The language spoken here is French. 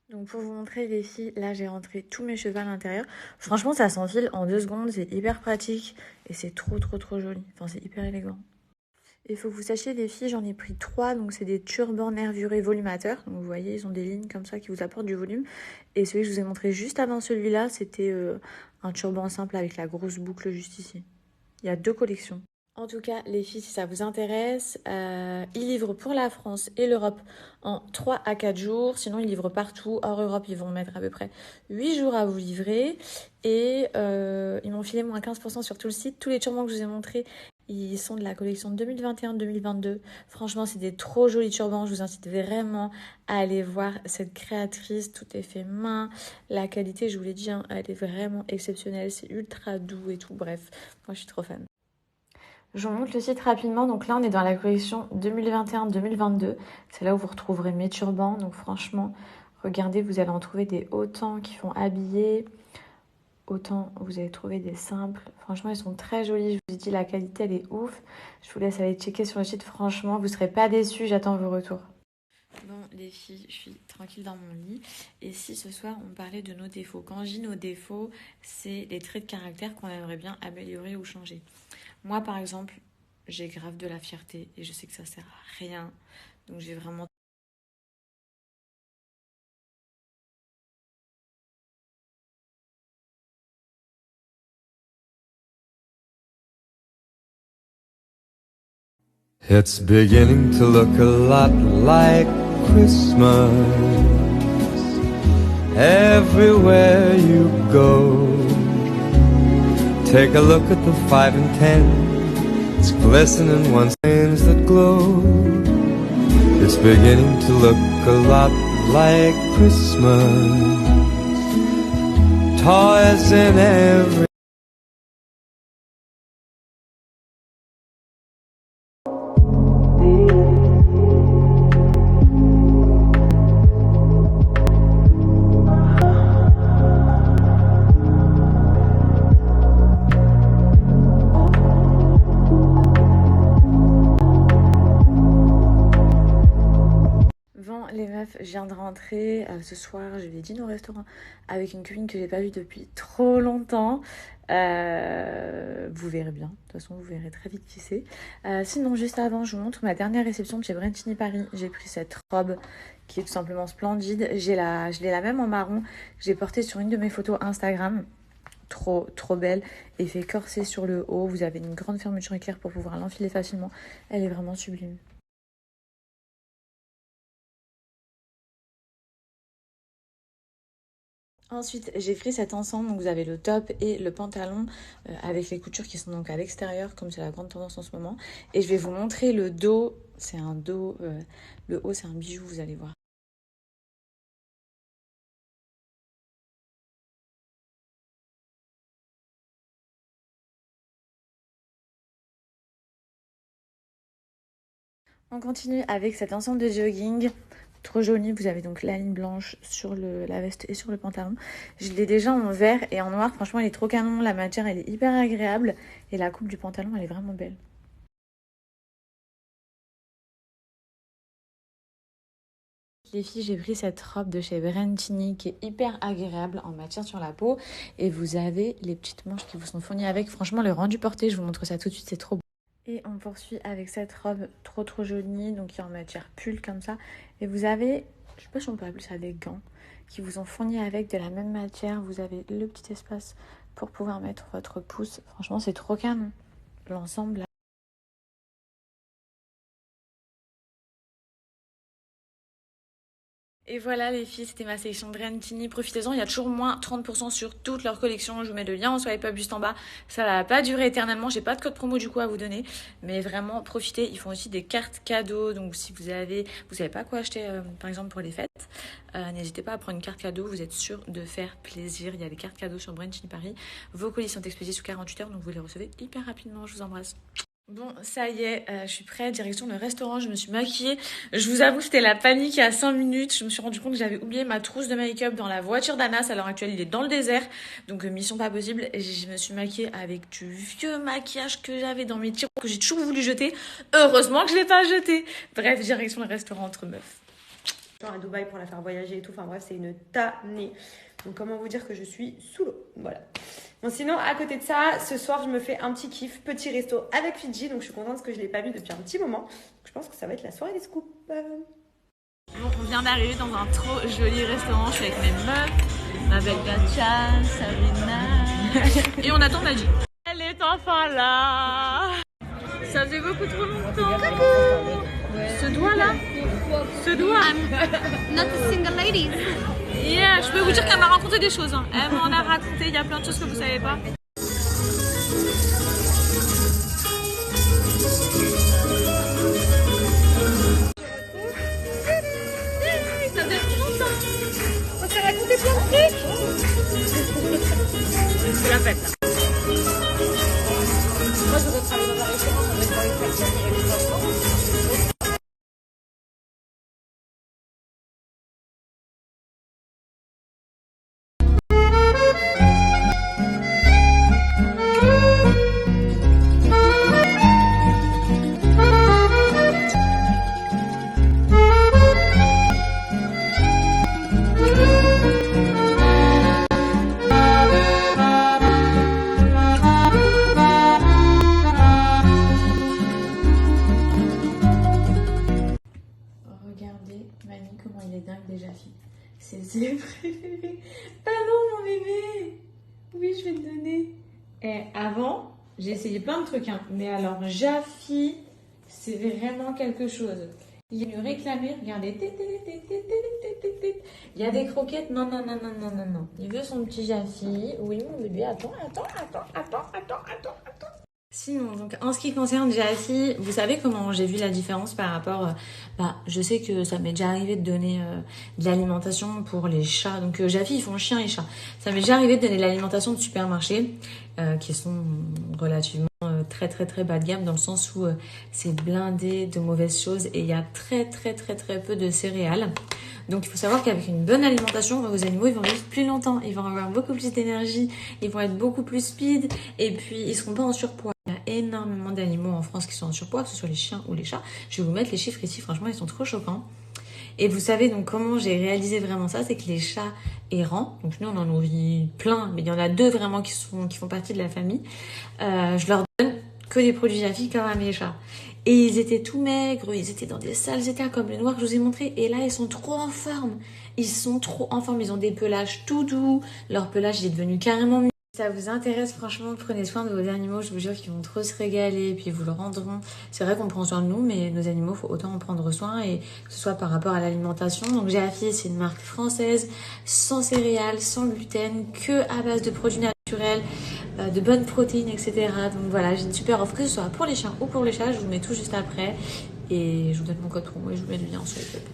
Donc pour vous montrer les filles, là j'ai rentré tous mes cheveux à l'intérieur. Franchement ça s'enfile en 2 secondes, c'est hyper pratique et c'est trop joli. Enfin c'est hyper élégant. Il faut que vous sachiez les filles, j'en ai pris 3, donc c'est des turbans nervurés volumateurs. Donc vous voyez, ils ont des lignes comme ça qui vous apportent du volume. Et celui que je vous ai montré juste avant celui-là, c'était un turban simple avec la grosse boucle juste ici. Il y a 2 collections. En tout cas, les filles, si ça vous intéresse, ils livrent pour la France et l'Europe en 3 à 4 jours. Sinon, ils livrent partout. Hors Europe, ils vont mettre à peu près 8 jours à vous livrer. Et ils m'ont filé moins 15% sur tout le site. Tous les turbans que je vous ai montrés, ils sont de la collection 2021-2022. Franchement, c'est des trop jolis turbans. Je vous incite vraiment à aller voir cette créatrice. Tout est fait main. La qualité, je vous l'ai dit, hein, elle est vraiment exceptionnelle. C'est ultra doux et tout. Bref, moi, je suis trop fan. Je vous montre le site rapidement. Donc là, on est dans la collection 2021-2022. C'est là où vous retrouverez mes turbans. Donc franchement, regardez, vous allez en trouver des autant qui font habiller, autant vous allez trouver des simples. Franchement, ils sont très jolis. Je vous ai dit, la qualité, elle est ouf. Je vous laisse aller checker sur le site. Franchement, vous ne serez pas déçus. J'attends vos retours. Bon, les filles, je suis tranquille dans mon lit. Et si ce soir, on parlait de nos défauts. Quand je dis nos défauts, c'est les traits de caractère qu'on aimerait bien améliorer ou changer. Moi, par exemple, j'ai grave de la fierté et je sais que ça sert à rien. Donc, j'ai vraiment... It's beginning to look a lot like Christmas everywhere you go. Take a look at the 5 and 10. It's glistening ones hands that glow. It's beginning to look a lot like Christmas. Toys in every Bon, les meufs, je viens de rentrer. Ce soir, je vais dîner au restaurant avec une copine que j'ai pas vue depuis trop longtemps. Vous verrez bien. De toute façon, vous verrez très vite qui c'est. Sinon, juste avant, je vous montre ma dernière réception de chez Brentini Paris. J'ai pris cette robe qui est tout simplement splendide. Je l'ai la même en marron. Je l'ai portée sur une de mes photos Instagram. Trop belle. Effet corset sur le haut. Vous avez une grande fermeture éclair pour pouvoir l'enfiler facilement. Elle est vraiment sublime. Ensuite, j'ai pris cet ensemble, donc vous avez le top et le pantalon avec les coutures qui sont donc à l'extérieur, comme c'est la grande tendance en ce moment. Et je vais vous montrer le dos. C'est un dos, le haut c'est un bijou, vous allez voir. On continue avec cet ensemble de jogging. Trop joli, vous avez donc la ligne blanche sur la veste et sur le pantalon. Je l'ai déjà en vert et en noir, franchement il est trop canon, la matière elle est hyper agréable et la coupe du pantalon elle est vraiment belle. Les filles, j'ai pris cette robe de chez Brentini qui est hyper agréable en matière sur la peau et vous avez les petites manches qui vous sont fournies avec. Franchement, le rendu porté, je vous montre ça tout de suite, c'est trop beau. Et on poursuit avec cette robe trop jolie, donc qui est en matière pull comme ça. Et vous avez, je sais pas si on peut appeler ça des gants, qui vous ont fourni avec de la même matière. Vous avez le petit espace pour pouvoir mettre votre pouce. Franchement, c'est trop canon. L'ensemble, et voilà les filles, c'était ma sélection de Brentini. Profitez-en, il y a toujours moins 30% sur toute leur collection. Je vous mets le lien en swipe up juste en bas. Ça va pas durer éternellement, j'ai pas de code promo du coup à vous donner. Mais vraiment, profitez, ils font aussi des cartes cadeaux. Donc si vous savez pas quoi acheter par exemple pour les fêtes, n'hésitez pas à prendre une carte cadeau, vous êtes sûr de faire plaisir. Il y a des cartes cadeaux sur Brentini Paris. Vos colis sont expédiés sous 48 heures, donc vous les recevez hyper rapidement. Je vous embrasse. Bon, ça y est, je suis prête, direction le restaurant, je me suis maquillée. Je vous avoue, c'était la panique il y a 5 minutes. Je me suis rendu compte que j'avais oublié ma trousse de make-up dans la voiture d'Anas. À l'heure actuelle, il est dans le désert, donc mission pas possible. Et je me suis maquillée avec du vieux maquillage que j'avais dans mes tiroirs, que j'ai toujours voulu jeter. Heureusement que je l'ai pas jeté. Bref, direction le restaurant entre meufs. à Dubaï pour la faire voyager et tout. Enfin bref, c'est une tannée. Donc comment vous dire que je suis sous l'eau. Voilà. Bon, sinon, à côté de ça, ce soir, je me fais un petit kiff, petit resto avec Fidji. Donc je suis contente parce que je ne l'ai pas vu depuis un petit moment. Donc, je pense que ça va être la soirée des scoops. Bon, on vient d'arriver dans un trop joli restaurant. Je suis avec mes meufs, ma belle Katia, Sabrina. Et on attend Nadji. Elle est enfin là. Ça faisait beaucoup trop longtemps. Ce doigt-là. Ce doigt. Not a single lady. Yeah, je peux vous dire qu'elle m'a raconté des choses. Hein. Elle m'en a raconté, il y a plein de choses que vous savez pas. Ça faisait trop longtemps. On s'est raconté plein de trucs. C'est la fête. Moi, je voudrais travailler dans un restaurant avec les personnes et les enfants. C'est ses préférés. Pardon mon bébé. Oui, je vais te donner. Et avant, j'ai essayé plein de trucs, hein. Mais alors, Jaffi, c'est vraiment quelque chose. Il est venu réclamer, regardez. Il y a des croquettes. Non. Il veut son petit Jaffi. Oui, mon bébé, attends. Sinon, donc en ce qui concerne Jaffi, vous savez comment j'ai vu la différence par rapport... je sais que ça m'est déjà arrivé de donner de l'alimentation pour les chats. Donc Jaffi, ils font chien et chat. Ça m'est déjà arrivé de donner de l'alimentation de supermarché qui sont relativement très bas de gamme dans le sens où c'est blindé de mauvaises choses et il y a très peu de céréales. Donc il faut savoir qu'avec une bonne alimentation, vos animaux ils vont vivre plus longtemps, ils vont avoir beaucoup plus d'énergie, ils vont être beaucoup plus speed et puis ils seront pas en surpoids. Il y a énormément d'animaux en France qui sont en surpoids, que ce soit les chiens ou les chats. Je vais vous mettre les chiffres ici, franchement ils sont trop choquants. Et vous savez donc comment j'ai réalisé vraiment ça, c'est que les chats errants, donc nous on en nourrit plein, mais il y en a 2 vraiment qui font partie de la famille, je leur donne que des produits Jaffi comme à mes chats. Et ils étaient tout maigres, ils étaient dans des sales états comme le noir que je vous ai montré. Et là, ils sont trop en forme. Ils ont des pelages tout doux. Leur pelage il est devenu carrément mieux. Si ça vous intéresse, franchement, prenez soin de vos animaux. Je vous jure qu'ils vont trop se régaler. Et puis, ils vous le rendront. C'est vrai qu'on prend soin de nous, mais nos animaux, il faut autant en prendre soin. Et que ce soit par rapport à l'alimentation. Donc, Jaffi, c'est une marque française, sans céréales, sans gluten, que à base de produits naturels. De bonnes protéines, etc. Donc voilà, j'ai une super offre, que ce soit pour les chiens ou pour les chats. Je vous mets tout juste après. Et je vous donne mon code promo et je vous mets le lien sur le web.